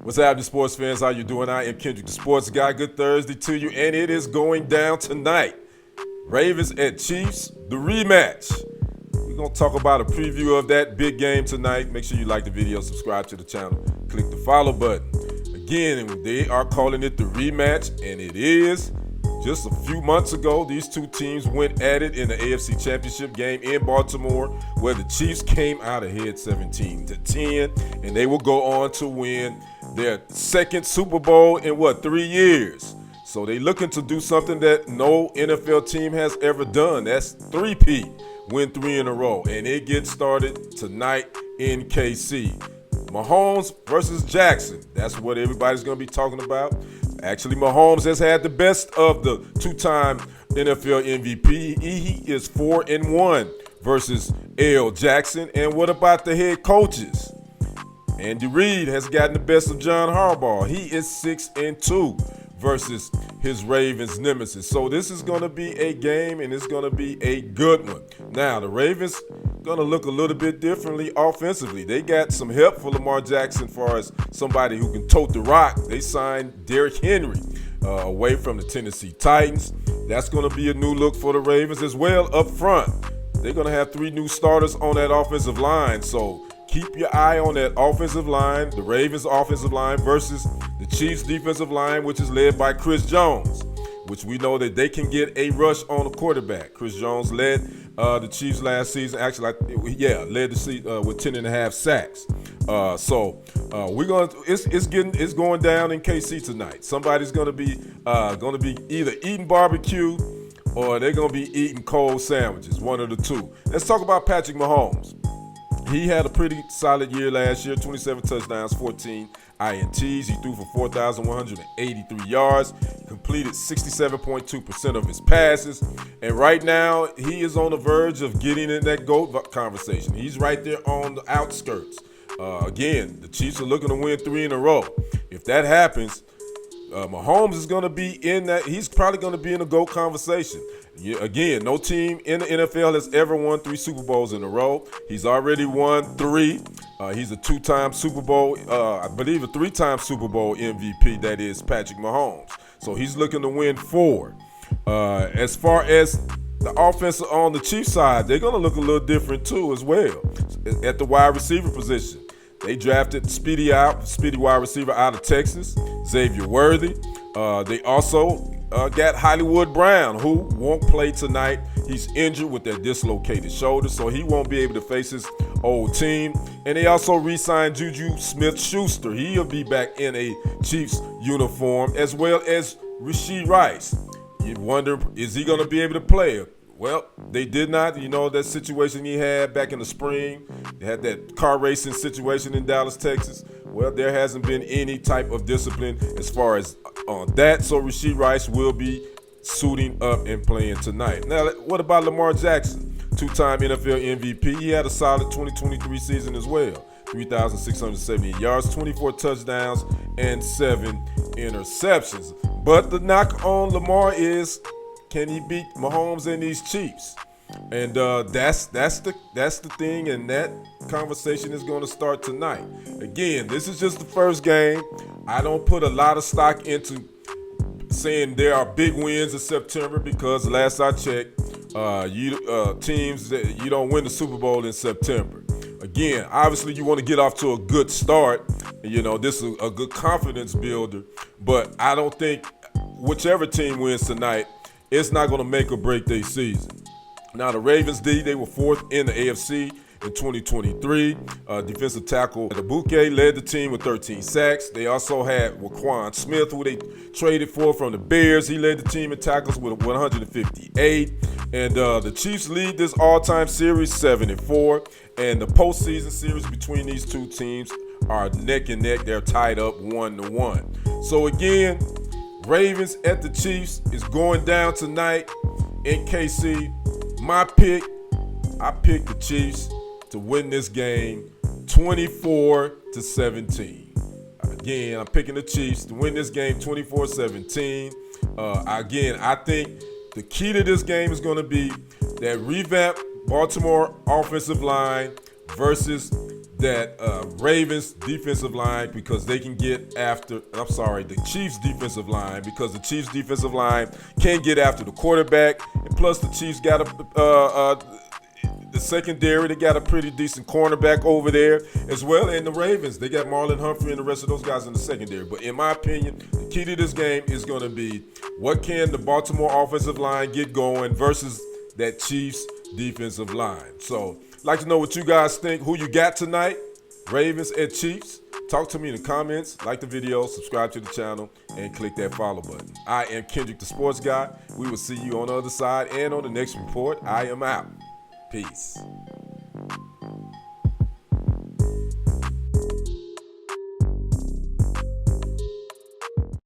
What's happening, sports fans? How you doing? I am Kendrick, the sports guy. Good Thursday to you, and it is going down tonight. Ravens at Chiefs, the rematch. We're going to talk about a preview of that big game tonight. Make sure you like the video, subscribe to the channel, click the follow button. Again, they are calling it the rematch, and it is. Just a few months ago, these two teams went at it in the AFC Championship Game in Baltimore, where the Chiefs came out ahead 17-10, and they will go on to win their second Super Bowl in 3 years. So they're looking to do something that no NFL team has ever done. That's three-peat, win 3 in a row, and it gets started tonight in KC. Mahomes versus Jackson. That's what everybody's going to be talking about. Actually, Mahomes has had the best of the two-time NFL MVP. He is 4-1 versus L. Jackson. And what about the head coaches? Andy Reid has gotten the best of John Harbaugh. He is 6-2 versus his Ravens nemesis. So this is going to be a game, and it's going to be a good one. Now, the Ravens going to look a little bit differently offensively. They got some help for Lamar Jackson as far as somebody who can tote the rock. They signed Derrick Henry away from the Tennessee Titans. That's going to be a new look for the Ravens as well up front. They're going to have 3 new starters on that offensive line. So keep your eye on that offensive line, the Ravens offensive line versus the Chiefs defensive line, which is led by Chris Jones, which we know that they can get a rush on the quarterback. Chris Jones led the Chiefs last season. Actually, led the season with 10.5 sacks. It's going down in KC tonight. Somebody's gonna be either eating barbecue or they're gonna be eating cold sandwiches. One of the two. Let's talk about Patrick Mahomes. He had a pretty solid year last year, 27 touchdowns, 14 INTs. He threw for 4,183 yards, completed 67.2% of his passes. And right now, he is on the verge of getting in that GOAT conversation. He's right there on the outskirts. Again, the Chiefs are looking to win 3 in a row. If that happens, Mahomes is going to be in that. He's probably going to be in the GOAT conversation. Again, no team in the NFL has ever won 3 Super Bowls in a row. He's already won 3. He's a 2-time Super Bowl, I believe a 3-time Super Bowl MVP, that is Patrick Mahomes. So he's looking to win 4. As far as the offense on the Chiefs side, they're going to look a little different too as well. At the wide receiver position, they drafted speedy wide receiver out of Texas, Xavier Worthy. They also got Hollywood Brown, who won't play tonight. He's injured with that dislocated shoulder, so he won't be able to face his old team. And they also re-signed Juju Smith-Schuster. He'll be back in a Chiefs uniform, as well as Rashee Rice. You wonder, is he going to be able to play? Well, they did not. You know, that situation he had back in the spring. They had that car racing situation in Dallas, Texas. Well, there hasn't been any type of discipline as far as on that. So Rashee Rice will be suiting up and playing tonight. Now, what about Lamar Jackson? 2-time NFL MVP. He had a solid 2023 season as well. 3,670 yards, 24 touchdowns, and 7 interceptions. But the knock on Lamar is, can he beat Mahomes and these Chiefs? And that's the thing, and that conversation is going to start tonight. Again, this is just the first game. I don't put a lot of stock into saying there are big wins in September, because last I checked, teams that you don't win the Super Bowl in September. Again, obviously you want to get off to a good start. You know, this is a good confidence builder, but I don't think whichever team wins tonight, it's not going to make or break their season. Now, the Ravens they were 4th in the AFC in 2023. Defensive tackle Adebuke led the team with 13 sacks. They also had Waquan Smith, who they traded for from the Bears. He led the team in tackles with 158. And the Chiefs lead this all-time series 7-4. And the postseason series between these two teams are neck and neck. They're tied up 1-1. So again, Ravens at the Chiefs is going down tonight in KC. My pick, I picked the Chiefs to win this game 24-17. Again, I'm picking the Chiefs to win this game 24-17. Again, I think the key to this game is going to be that revamped Baltimore offensive line versus that Ravens defensive line, because they can get after, the Chiefs defensive line, because the Chiefs defensive line can get after the quarterback, and plus the Chiefs got the secondary, they got a pretty decent cornerback over there as well, and the Ravens, they got Marlon Humphrey and the rest of those guys in the secondary. But in my opinion, the key to this game is going to be what can the Baltimore offensive line get going versus that Chiefs defensive line. So, I'd like to know what you guys think, who you got tonight, Ravens and Chiefs. Talk to me in the comments, like the video, subscribe to the channel, and click that follow button. I am Kendrick the Sports Guy. We will see you on the other side and on the next report. I am out. Peace.